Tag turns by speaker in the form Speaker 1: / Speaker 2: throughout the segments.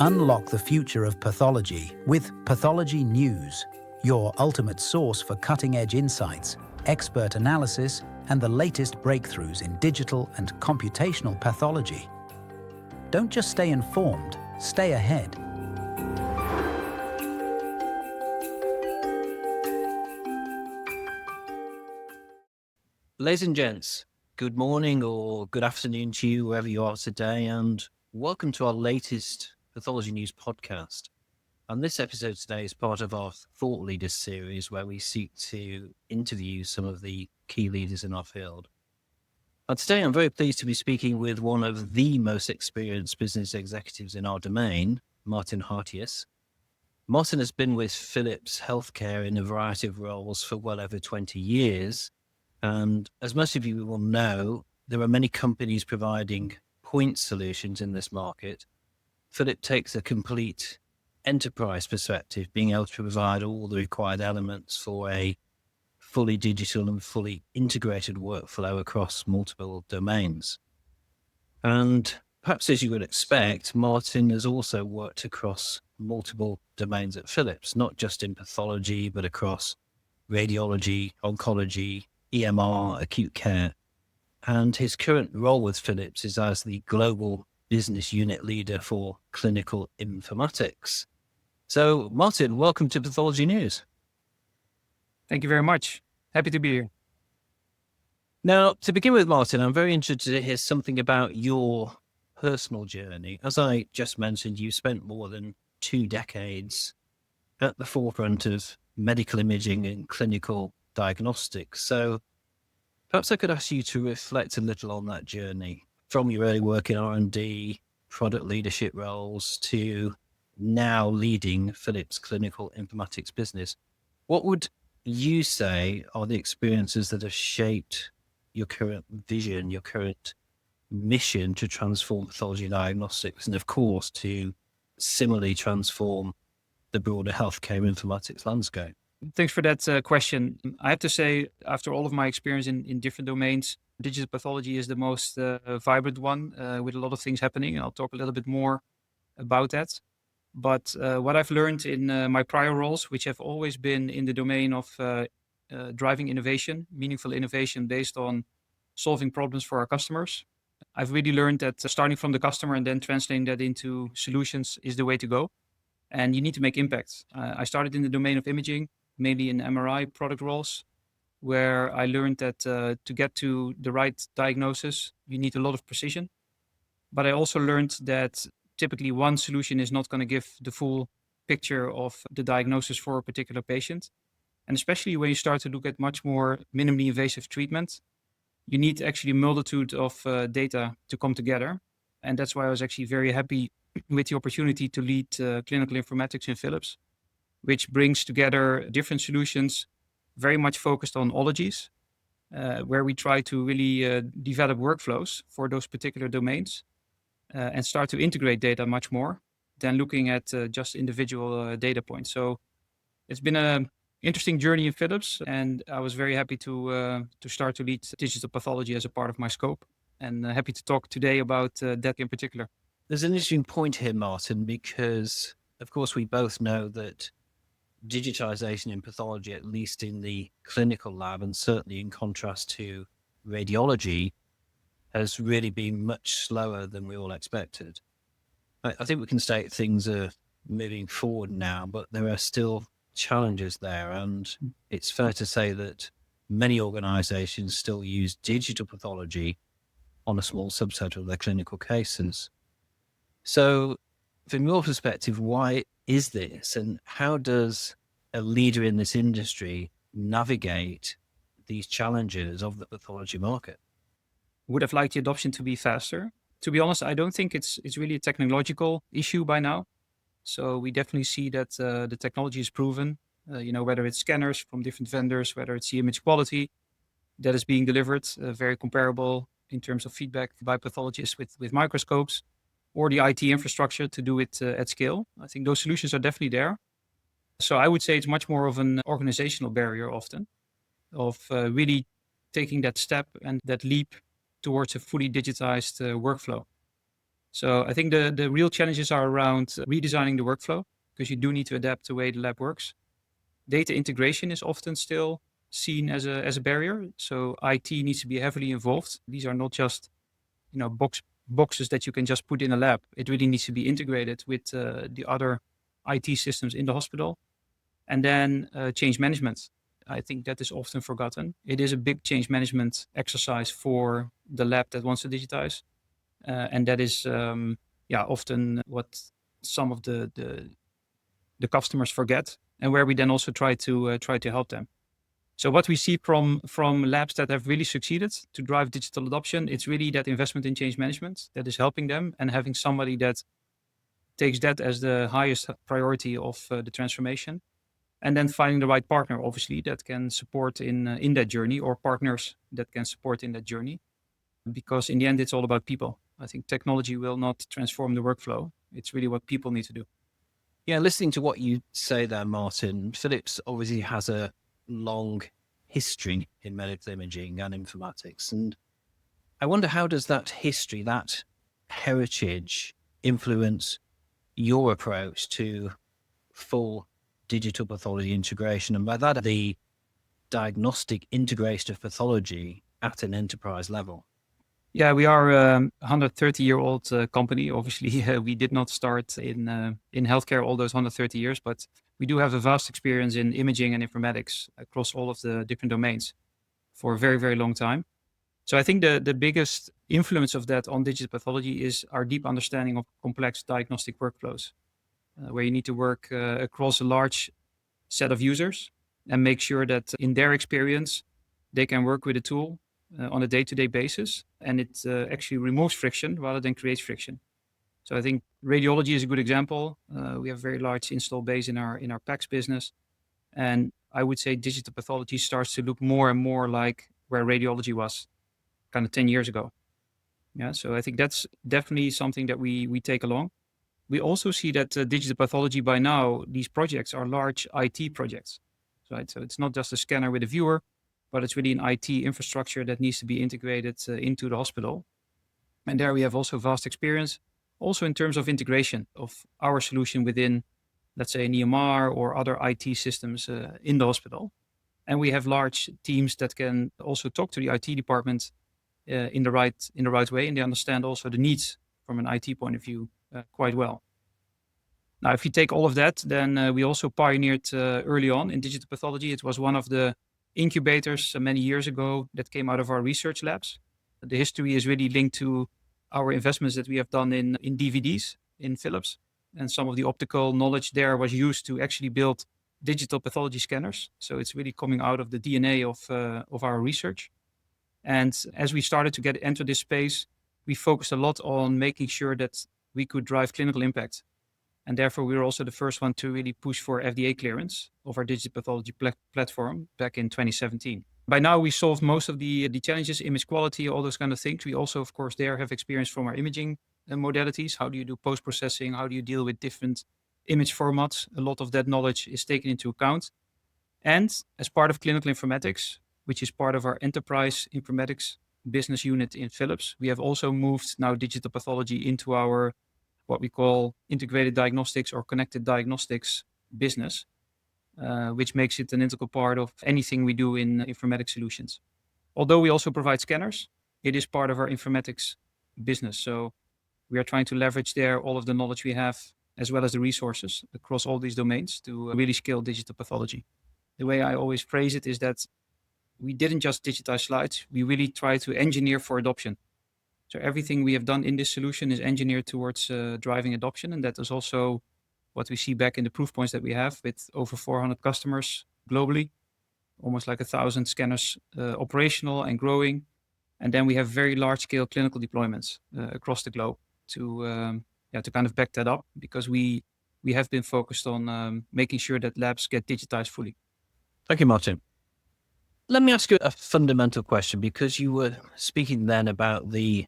Speaker 1: Unlock the future of pathology with Pathology News, your ultimate source for cutting-edge insights, expert analysis, and the latest breakthroughs in digital and computational pathology. Don't just stay informed, stay ahead.
Speaker 2: Ladies and gents, good morning or good afternoon to you, wherever you are today, and welcome to our latest Pathology News podcast. And this episode today is part of our Thought Leaders series, where we seek to interview some of the key leaders in our field. And today I'm very pleased to be speaking with one of the most experienced business executives in our domain, Martijn Hartjes. Martijn has been with Philips Healthcare in a variety of roles for well over 20 years. And as most of you will know, there are many companies providing point solutions in this market. Philips takes a complete enterprise perspective, being able to provide all the required elements for a fully digital and fully integrated workflow across multiple domains. And perhaps as you would expect, Martijn has also worked across multiple domains at Philips, not just in pathology, but across radiology, oncology, EMR, acute care. And his current role with Philips is as the global business unit leader for Clinical Informatics. So, Martijn, welcome to Pathology News.
Speaker 3: Thank you very much. Happy to be here.
Speaker 2: Now, to begin with, Martijn, I'm very interested to hear something about your personal journey. As I just mentioned, you spent more than 2 decades at the forefront of medical imaging and clinical diagnostics. So perhaps I could ask you to reflect a little on that journey from your early work in R&D, product leadership roles, to now leading Philips Clinical Informatics business. What would you say are the experiences that have shaped your current vision, your current mission to transform pathology diagnostics, and of course to similarly transform the broader healthcare informatics landscape?
Speaker 3: Thanks for that question. I have to say, after all of my experience in different domains, digital pathology is the most vibrant one with a lot of things happening. And I'll talk a little bit more about that. But what I've learned in my prior roles, which have always been in the domain of driving innovation, meaningful innovation based on solving problems for our customers, I've really learned that starting from the customer and then translating that into solutions is the way to go. And you need to make impact. I started in the domain of imaging, mainly in MRI product roles, where I learned that to get to the right diagnosis, you need a lot of precision. But I also learned that typically one solution is not going to give the full picture of the diagnosis for a particular patient. And especially when you start to look at much more minimally invasive treatment, you need actually a multitude of data to come together. And that's why I was actually very happy with the opportunity to lead Clinical Informatics in Philips, which brings together different solutions, very much focused on ologies, where we try to really develop workflows for those particular domains and start to integrate data much more than looking at just individual data points. So it's been an interesting journey in Philips, and I was very happy to start to lead digital pathology as a part of my scope, and happy to talk today about that in particular.
Speaker 2: There's an interesting point here, Martijn, because of course we both know that digitization in pathology, at least in the clinical lab, and certainly in contrast to radiology, has really been much slower than we all expected. I think we can state things are moving forward now, but there are still challenges there. And it's fair to say that many organizations still use digital pathology on a small subset of their clinical cases. So from your perspective, why is this, and how does a leader in this industry navigate these challenges of the pathology market?
Speaker 3: Would have liked the adoption to be faster. To be honest, I don't think it's really a technological issue by now. So we definitely see that the technology is proven, whether it's scanners from different vendors, whether it's the image quality that is being delivered, very comparable in terms of feedback by pathologists with microscopes, or the IT infrastructure to do it at scale. I think those solutions are definitely there. So I would say it's much more of an organizational barrier often, of really taking that step and that leap towards a fully digitized workflow. So I think the real challenges are around redesigning the workflow, because you do need to adapt the way the lab works. Data integration is often still seen as a barrier. So IT needs to be heavily involved. These are not just boxes that you can just put in a lab. It really needs to be integrated with the other IT systems in the hospital. And then change management. I think that is often forgotten. It is a big change management exercise for the lab that wants to digitize. And that is often what some of the customers forget, and where we then also try to help them. So what we see from labs that have really succeeded to drive digital adoption, it's really that investment in change management that is helping them, and having somebody that takes that as the highest priority of the transformation. And then finding the right partner, obviously, that can support in that journey, or partners that can support in that journey. Because in the end, it's all about people. I think technology will not transform the workflow. It's really what people need to do.
Speaker 2: Yeah, listening to what you say there, Martin, Philips obviously has a long history in medical imaging and informatics. And I wonder, how does that history, that heritage, influence your approach to full digital pathology integration? And by that, the diagnostic integration of pathology at an enterprise level.
Speaker 3: Yeah, we are a 130-year-old company. Obviously, we did not start in healthcare all those 130 years, but we do have a vast experience in imaging and informatics across all of the different domains for a very, very long time. So I think the biggest influence of that on digital pathology is our deep understanding of complex diagnostic workflows, where you need to work across a large set of users and make sure that in their experience, they can work with a tool on a day-to-day basis, and it actually removes friction rather than creates friction. So I think radiology is a good example. We have a very large install base in our PACS business, and I would say digital pathology starts to look more and more like where radiology was kind of 10 years ago. Yeah, so I think that's definitely something that we take along. We also see that digital pathology by now, these projects are large IT projects, right? So it's not just a scanner with a viewer, but it's really an IT infrastructure that needs to be integrated into the hospital. And there we have also vast experience, also in terms of integration of our solution within, let's say, an EMR or other IT systems in the hospital. And we have large teams that can also talk to the IT department in the right way, and they understand also the needs from an IT point of view quite well. Now, if you take all of that, then we also pioneered early on in digital pathology. It was one of the incubators many years ago that came out of our research labs. The history is really linked to our investments that we have done in DVDs in Philips. And some of the optical knowledge there was used to actually build digital pathology scanners. So it's really coming out of the DNA of our research. And as we started to enter this space, we focused a lot on making sure that we could drive clinical impact. And therefore, we were also the first one to really push for FDA clearance of our digital pathology platform back in 2017. By now, we solved most of the challenges, image quality, all those kind of things. We also, of course, have experience from our imaging modalities. How do you do post-processing? How do you deal with different image formats? A lot of that knowledge is taken into account. And as part of Clinical Informatics, which is part of our enterprise informatics business unit in Philips, we have also moved now digital pathology into our what we call integrated diagnostics or connected diagnostics business, which makes it an integral part of anything we do in informatics solutions. Although we also provide scanners, it is part of our informatics business. So we are trying to leverage there all of the knowledge we have, as well as the resources across all these domains to really scale digital pathology. The way I always phrase it is that we didn't just digitize slides, we really try to engineer for adoption. So everything we have done in this solution is engineered towards driving adoption. And that is also what we see back in the proof points that we have with over 400 customers globally, almost like 1,000 scanners operational and growing. And then we have very large scale clinical deployments across the globe to kind of back that up, because we have been focused on making sure that labs get digitized fully.
Speaker 2: Thank you, Martin. Let me ask you a fundamental question, because you were speaking then about the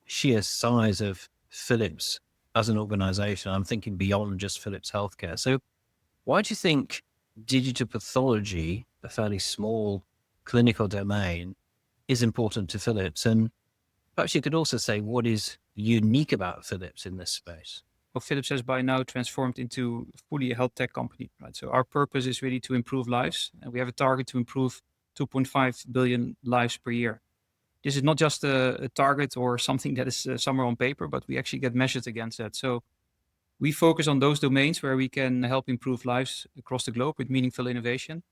Speaker 2: sheer size of Philips as an organization. I'm thinking beyond just Philips Healthcare. So why do you think digital pathology, a fairly small clinical domain, is important to Philips? And perhaps you could also say, what is unique about Philips in this space?
Speaker 3: Well, Philips has by now transformed into fully a health tech company, right? So our purpose is really to improve lives, and we have a target to improve 2.5 billion lives per year. This is not just a target or something that is somewhere on paper, but we actually get measured against that. So we focus on those domains where we can help improve lives across the globe with meaningful innovation.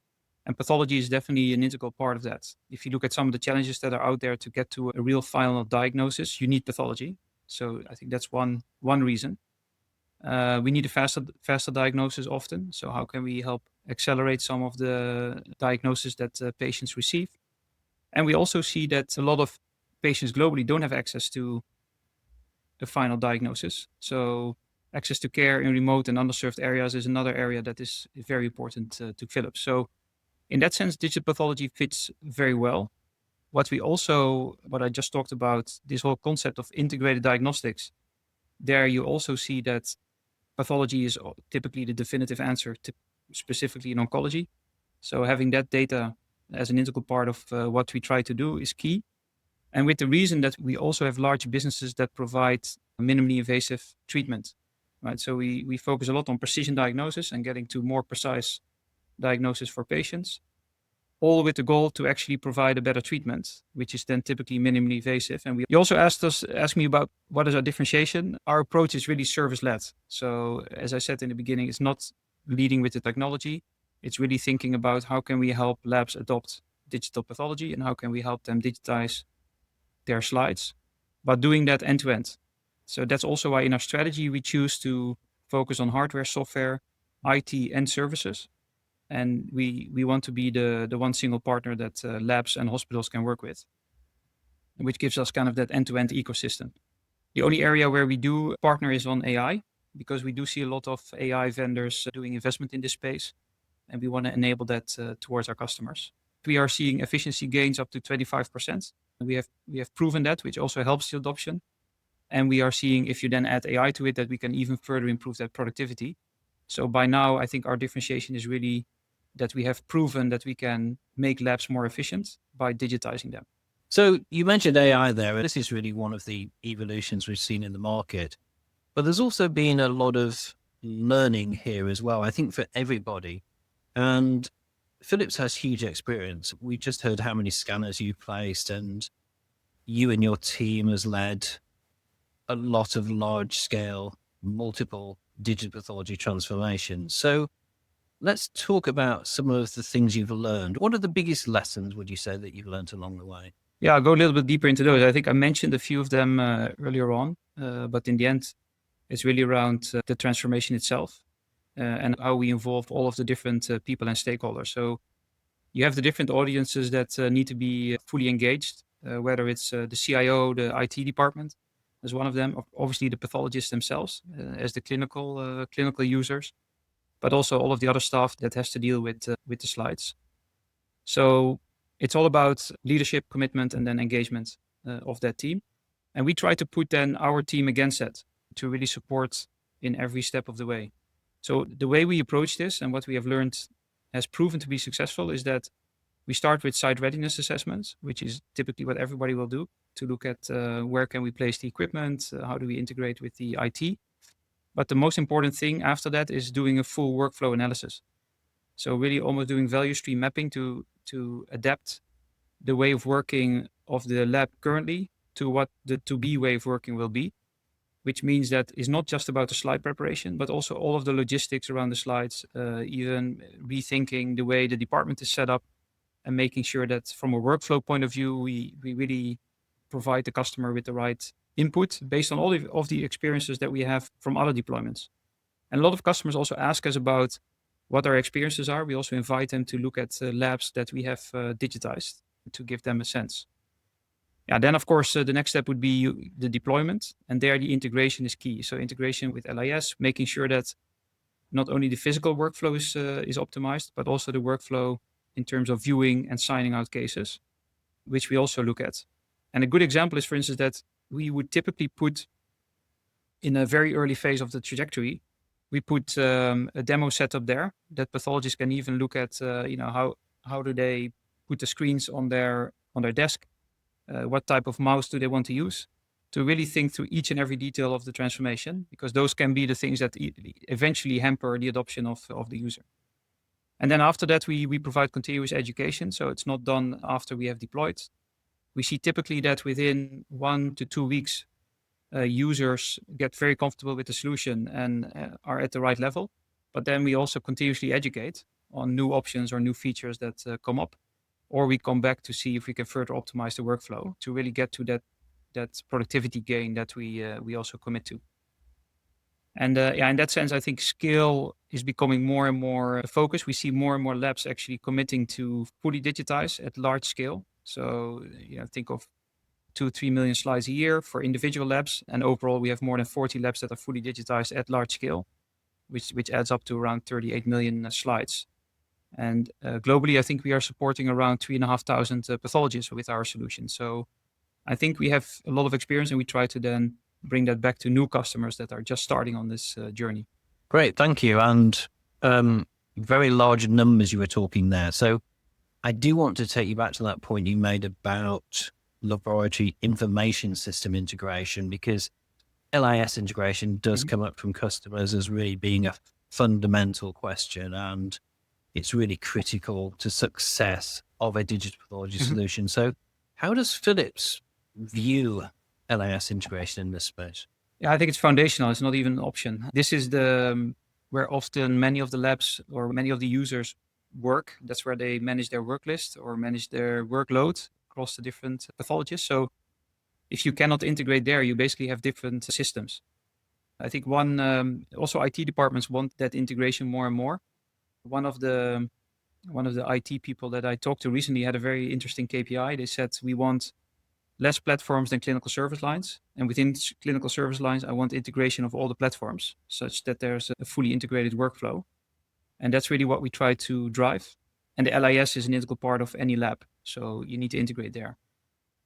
Speaker 3: And pathology is definitely an integral part of that. If you look at some of the challenges that are out there to get to a real final diagnosis, you need pathology. So I think that's one reason. We need a faster diagnosis often. So how can we help accelerate some of the diagnosis that patients receive? And we also see that a lot of patients globally don't have access to a final diagnosis. So access to care in remote and underserved areas is another area that is very important to Philips. So in that sense, digital pathology fits very well. What I just talked about, this whole concept of integrated diagnostics, there you also see that pathology is typically the definitive answer to specifically in oncology. So having that data as an integral part of what we try to do is key. And with the reason that we also have large businesses that provide minimally invasive treatment, right? So we focus a lot on precision diagnosis and getting to more precise diagnosis for patients, all with the goal to actually provide a better treatment, which is then typically minimally invasive. And you also asked me about what is our differentiation. Our approach is really service-led. So as I said in the beginning, it's not leading with the technology. It's really thinking about how can we help labs adopt digital pathology and how can we help them digitize their slides, but doing that end to end. So that's also why in our strategy, we choose to focus on hardware, software, IT, and services. And we want to be the one single partner that labs and hospitals can work with, which gives us kind of that end-to-end ecosystem. The only area where we do partner is on AI, because we do see a lot of AI vendors doing investment in this space, and we want to enable that towards our customers. We are seeing efficiency gains up to 25%. We have proven that, which also helps the adoption. And we are seeing, if you then add AI to it, that we can even further improve that productivity. So by now, I think our differentiation is really that we have proven that we can make labs more efficient by digitizing them.
Speaker 2: So you mentioned AI there, and this is really one of the evolutions we've seen in the market. But there's also been a lot of learning here as well, I think, for everybody. And Philips has huge experience. We just heard how many scanners you placed, and you and your team has led a lot of large-scale, multiple digital pathology transformations. So let's talk about some of the things you've learned. What are the biggest lessons, would you say, that you've learned along the way?
Speaker 3: Yeah, I'll go a little bit deeper into those. I think I mentioned a few of them earlier on, but in the end, it's really around the transformation itself and how we involve all of the different people and stakeholders. So you have the different audiences that need to be fully engaged, whether it's the CIO, the IT department as one of them, obviously the pathologists themselves as the clinical users, but also all of the other staff that has to deal with the slides. So it's all about leadership, commitment, and then engagement of that team. And we try to put then our team against that to really support in every step of the way. So the way we approach this and what we have learned has proven to be successful is that we start with site readiness assessments, which is typically what everybody will do, to look at where can we place the equipment, how do we integrate with the IT. But the most important thing after that is doing a full workflow analysis. So really almost doing value stream mapping to adapt the way of working of the lab currently to what the to-be way of working will be, which means that it's not just about the slide preparation, but also all of the logistics around the slides, even rethinking the way the department is set up and making sure that from a workflow point of view, we really provide the customer with the right input based on all of the experiences that we have from other deployments. And a lot of customers also ask us about what our experiences are. We also invite them to look at labs that we have digitized to give them a sense. Yeah, then of course, the next step would be the deployment. And there the integration is key. So integration with LIS, making sure that not only the physical workflow is optimized, but also the workflow in terms of viewing and signing out cases, which we also look at. And a good example is, for instance, that we would typically put in a very early phase of the trajectory, we put a demo setup there that pathologists can even look at, how do they put the screens on their desk? What type of mouse do they want to use? to really think through each and every detail of the transformation, because those can be the things that eventually hamper the adoption of the user. And then after that, we provide continuous education. So it's not done after we have deployed. We see typically that within 1 to 2 weeks, users get very comfortable with the solution and are at the right level. But then we also continuously educate on new options or new features that come up, or we come back to see if we can further optimize the workflow to really get to that productivity gain that we also commit to. And in that sense, I think scale is becoming more and more focused. We see more and more labs actually committing to fully digitize at large scale. So think of 2-3 million slides a year for individual labs, and overall we have more than 40 labs that are fully digitized at large scale, which adds up to around 38 million slides. And globally, I think we are supporting around 3,500 pathologists with our solution. So I think we have a lot of experience, and we try to then bring that back to new customers that are just starting on this journey.
Speaker 2: Great, thank you. And very large numbers you were talking there. So I do want to take you back to that point you made about laboratory information system integration, because LIS integration does come up from customers as really being a fundamental question, and it's really critical to success of a digital pathology solution. So how does Philips view LIS integration in this space?
Speaker 3: Yeah, I think it's foundational. It's not even an option. This is where often many of the labs or many of the users work. That's where they manage their work list or manage their workload across the different pathologists. So if you cannot integrate there, you basically have different systems. I think also IT departments want that integration more and more. One of the IT people that I talked to recently had a very interesting KPI. They said, we want less platforms than clinical service lines. And within clinical service lines, I want integration of all the platforms such that there's a fully integrated workflow. And that's really what we try to drive. And the LIS is an integral part of any lab. So you need to integrate there.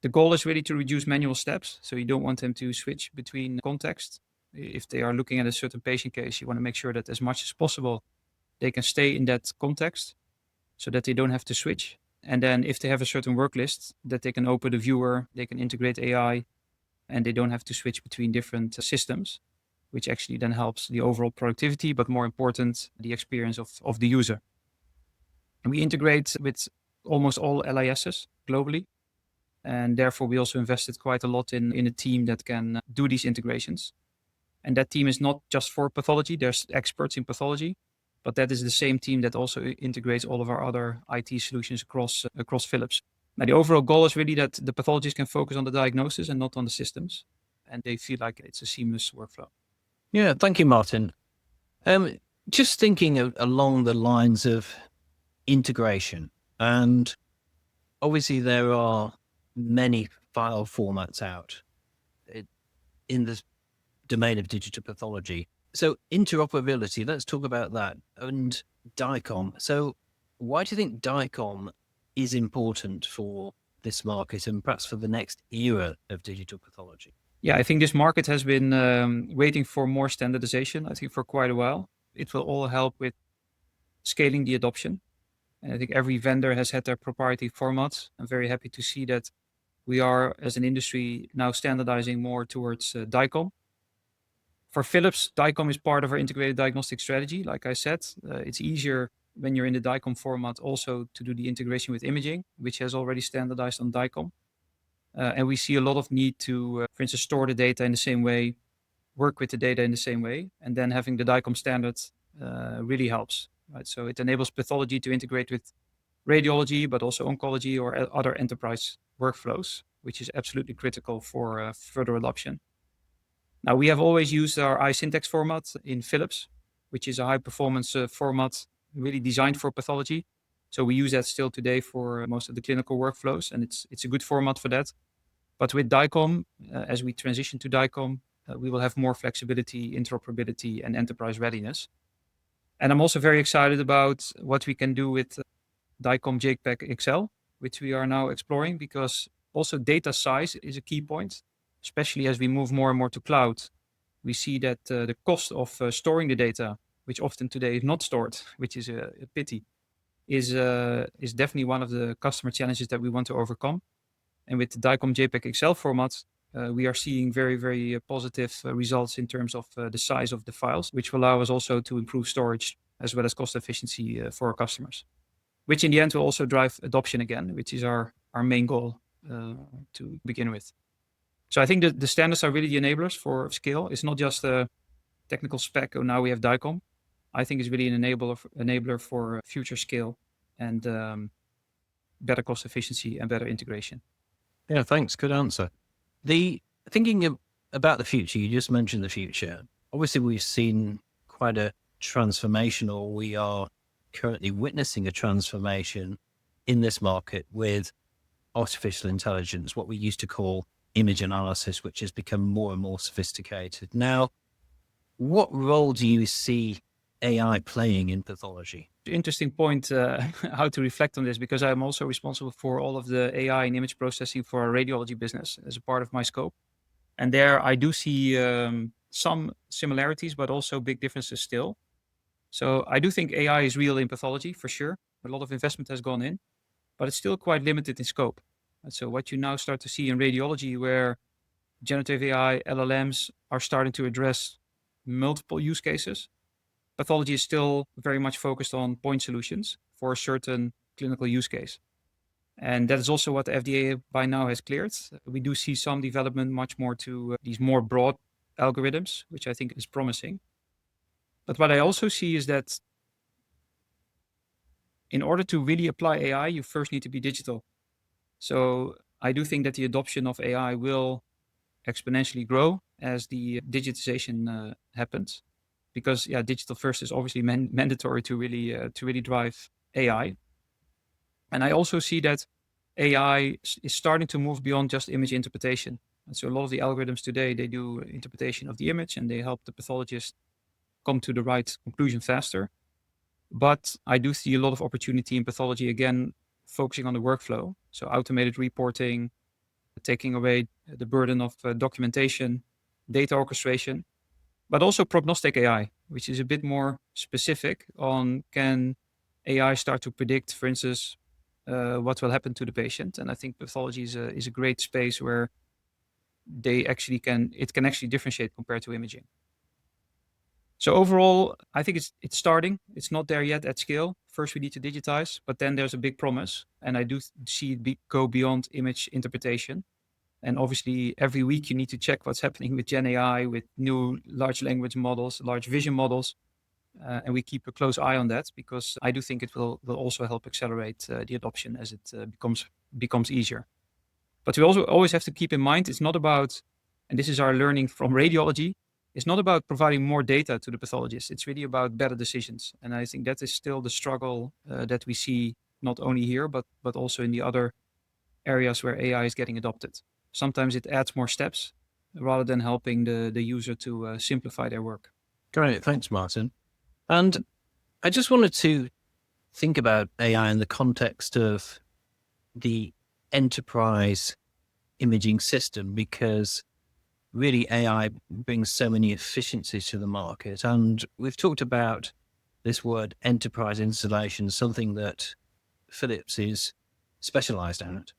Speaker 3: The goal is really to reduce manual steps. So you don't want them to switch between contexts. If they are looking at a certain patient case, you want to make sure that as much as possible, they can stay in that context so that they don't have to switch. And then if they have a certain work list, that they can open the viewer, they can integrate AI, and they don't have to switch between different systems, which actually then helps the overall productivity, but more important, the experience of the user. And we integrate with almost all LISs globally. And therefore, we also invested quite a lot in a team that can do these integrations. And that team is not just for pathology. There's experts in pathology, but that is the same team that also integrates all of our other IT solutions across Philips. Now, the overall goal is really that the pathologists can focus on the diagnosis and not on the systems. And they feel like it's a seamless workflow.
Speaker 2: Yeah, thank you, Martin. Just thinking along the lines of integration, and obviously there are many file formats out in the domain of digital pathology. So interoperability, let's talk about that, and DICOM. So why do you think DICOM is important for this market and perhaps for the next era of digital pathology?
Speaker 3: Yeah, I think this market has been waiting for more standardization, I think, for quite a while. It will all help with scaling the adoption. And I think every vendor has had their proprietary formats. I'm very happy to see that we are, as an industry, now standardizing more towards DICOM. For Philips, DICOM is part of our integrated diagnostic strategy. Like I said, it's easier when you're in the DICOM format also to do the integration with imaging, which has already standardized on DICOM. And we see a lot of need to, for instance, store the data in the same way, work with the data in the same way, and then having the DICOM standard really helps. Right? So it enables pathology to integrate with radiology, but also oncology or other enterprise workflows, which is absolutely critical for further adoption. Now, we have always used our iSyntax format in Philips, which is a high-performance format really designed for pathology. So we use that still today for most of the clinical workflows, and it's a good format for that. But with DICOM, as we transition to DICOM, we will have more flexibility, interoperability, and enterprise readiness. And I'm also very excited about what we can do with DICOM JPEG XL, which we are now exploring, because also data size is a key point, especially as we move more and more to cloud. We see that the cost of storing the data, which often today is not stored, which is a pity, is definitely one of the customer challenges that we want to overcome. And with the DICOM JPEG XL format, we are seeing very, very positive results in terms of the size of the files, which will allow us also to improve storage as well as cost efficiency for our customers, which in the end will also drive adoption again, which is our main goal to begin with. So I think that the standards are really the enablers for scale. It's not just a technical spec, oh, now we have DICOM. I think it's really an enabler for future scale and better cost efficiency and better integration.
Speaker 2: Yeah, thanks. Good answer. About the future, you just mentioned the future. Obviously, we've seen quite a transformation, or we are currently witnessing a transformation in this market with artificial intelligence, what we used to call image analysis, which has become more and more sophisticated. Now, what role do you see AI playing in pathology?
Speaker 3: Interesting point, how to reflect on this, because I'm also responsible for all of the AI and image processing for our radiology business as a part of my scope. And there I do see some similarities, but also big differences still. So I do think AI is real in pathology for sure. A lot of investment has gone in, but it's still quite limited in scope. And so what you now start to see in radiology, where generative AI, LLMs are starting to address multiple use cases, pathology is still very much focused on point solutions for a certain clinical use case. And that is also what the FDA by now has cleared. We do see some development much more to these more broad algorithms, which I think is promising. But what I also see is that in order to really apply AI, you first need to be digital. So I do think that the adoption of AI will exponentially grow as the digitization happens, because digital first is obviously mandatory to really drive AI. And I also see that AI is starting to move beyond just image interpretation. And so a lot of the algorithms today, they do interpretation of the image and they help the pathologist come to the right conclusion faster. But I do see a lot of opportunity in pathology, again, focusing on the workflow. So automated reporting, taking away the burden of documentation, data orchestration, but also prognostic AI, which is a bit more specific on, can AI start to predict, for instance, what will happen to the patient? And I think pathology is a great space where it can actually differentiate compared to imaging. So overall, I think it's starting. It's not there yet at scale. First, we need to digitize, but then there's a big promise. And I do see it go beyond image interpretation. And obviously, every week you need to check what's happening with Gen AI, with new large language models, large vision models. And we keep a close eye on that, because I do think it will also help accelerate the adoption as it becomes easier. But we also always have to keep in mind, it's not about, and this is our learning from radiology, it's not about providing more data to the pathologist. It's really about better decisions. And I think that is still the struggle that we see not only here, but also in the other areas where AI is getting adopted. Sometimes it adds more steps rather than helping the user to simplify their work.
Speaker 2: Great. Thanks, Martijn. And I just wanted to think about AI in the context of the enterprise imaging system, because really AI brings so many efficiencies to the market. And we've talked about this word enterprise installation, something that Philips is specialized at.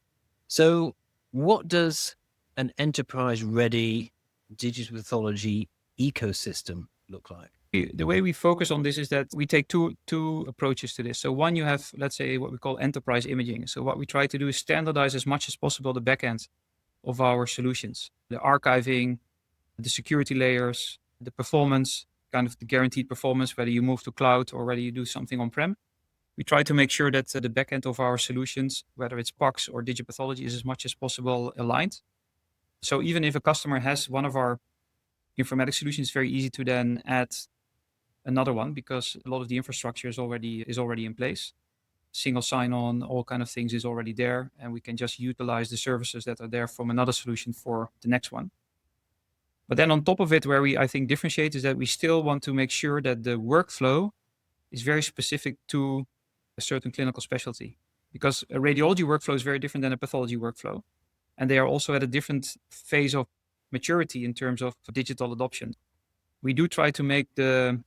Speaker 2: So what does an enterprise-ready digital pathology ecosystem look like?
Speaker 3: The way we focus on this is that we take two approaches to this. So one, you have, let's say, what we call enterprise imaging. So what we try to do is standardize as much as possible the backend of our solutions, the archiving, the security layers, the performance, kind of the guaranteed performance, whether you move to cloud or whether you do something on-prem. We try to make sure that the backend of our solutions, whether it's PACS or digital pathology, is as much as possible aligned. So even if a customer has one of our informatics solutions, it's very easy to then add another one, because a lot of the infrastructure is already in place. Single sign-on, all kind of things is already there, and we can just utilize the services that are there from another solution for the next one. But then on top of it, where we, I think, differentiate is that we still want to make sure that the workflow is very specific to a certain clinical specialty, because a radiology workflow is very different than a pathology workflow. And they are also at a different phase of maturity in terms of digital adoption. We do try to make the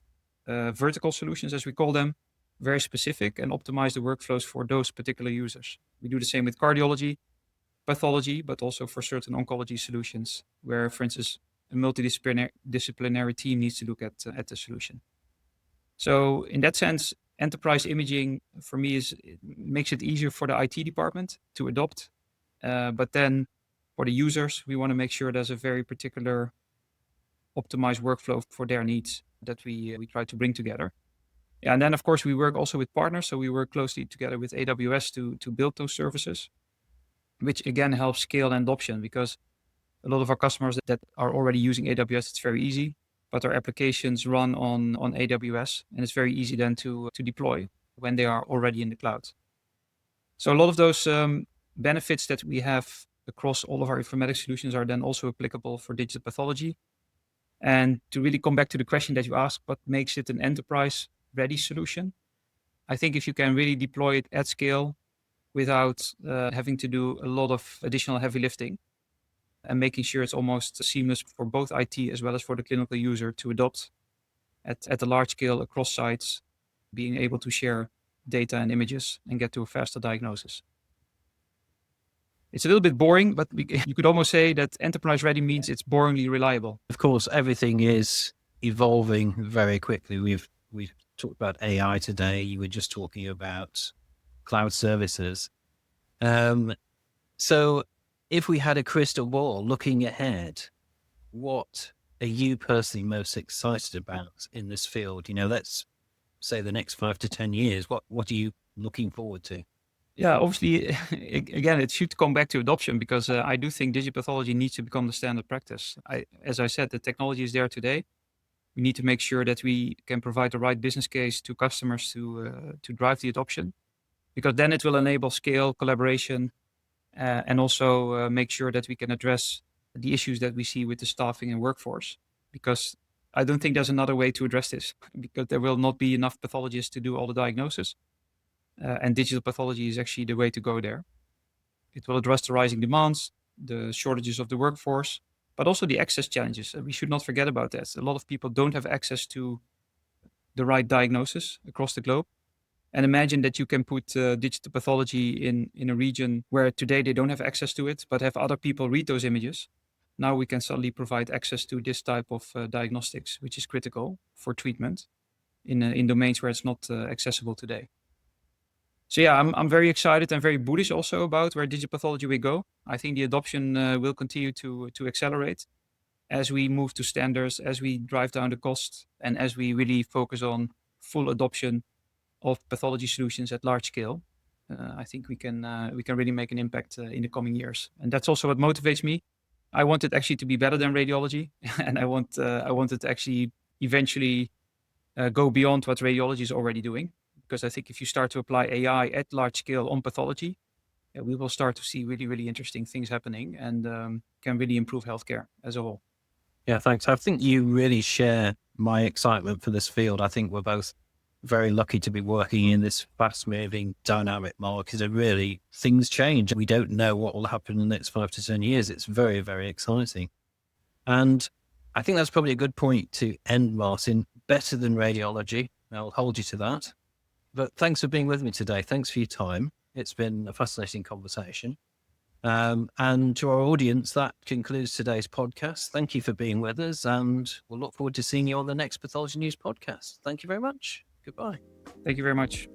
Speaker 3: vertical solutions, as we call them, very specific and optimize the workflows for those particular users. We do the same with cardiology. pathology, but also for certain oncology solutions where, for instance, a multidisciplinary team needs to look at the solution. So in that sense, enterprise imaging for me makes it easier for the IT department to adopt. But then for the users, we want to make sure there's a very particular optimized workflow for their needs that we try to bring together. Yeah, and then of course we work also with partners. So we work closely together with AWS to build those services, which again helps scale and adoption, because a lot of our customers that are already using AWS, it's very easy, but our applications run on AWS, and it's very easy then to deploy when they are already in the cloud. So a lot of those benefits that we have across all of our informatics solutions are then also applicable for digital pathology. And to really come back to the question that you asked, what makes it an enterprise-ready solution? I think if you can really deploy it at scale without having to do a lot of additional heavy lifting, and making sure it's almost seamless for both IT as well as for the clinical user to adopt at a large scale across sites, being able to share data and images and get to a faster diagnosis. It's a little bit boring, but you could almost say that enterprise ready means it's boringly reliable.
Speaker 2: Of course, everything is evolving very quickly. We've talked about AI today. You were just talking about cloud services. So if we had a crystal ball looking ahead, what are you personally most excited about in this field? Let's say the next 5 to 10 years. What are you looking forward to?
Speaker 3: Yeah, obviously, again, it should come back to adoption, because I do think digital pathology needs to become the standard practice. As I said, the technology is there today. We need to make sure that we can provide the right business case to customers to drive the adoption, because then it will enable scale, collaboration, and also make sure that we can address the issues that we see with the staffing and workforce. Because I don't think there's another way to address this, because there will not be enough pathologists to do all the diagnosis. And digital pathology is actually the way to go there. It will address the rising demands, the shortages of the workforce, but also the access challenges. We should not forget about that. A lot of people don't have access to the right diagnosis across the globe. And imagine that you can put digital pathology in a region where today they don't have access to it, but have other people read those images. Now we can suddenly provide access to this type of diagnostics, which is critical for treatment in domains where it's not accessible today. So yeah, I'm very excited and very bullish also about where digital pathology will go. I think the adoption will continue to accelerate as we move to standards, as we drive down the cost, and as we really focus on full adoption of pathology solutions at large scale. I think we can really make an impact in the coming years, and that's also what motivates me. I want it actually to be better than radiology, and I want it to actually eventually go beyond what radiology is already doing. Because I think if you start to apply AI at large scale on pathology, we will start to see really, really interesting things happening, and can really improve healthcare as a whole.
Speaker 2: Yeah, thanks. I think you really share my excitement for this field. I think we're both very lucky to be working in this fast-moving, dynamic market, and really things change. We don't know what will happen in the next 5 to 10 years. It's very, very exciting. And I think that's probably a good point to end, Martin. Better than radiology. I'll hold you to that. But thanks for being with me today. Thanks for your time. It's been a fascinating conversation. And to our audience, that concludes today's podcast. Thank you for being with us, and we'll look forward to seeing you on the next Pathology News podcast. Thank you very much. Goodbye.
Speaker 3: Thank you very much.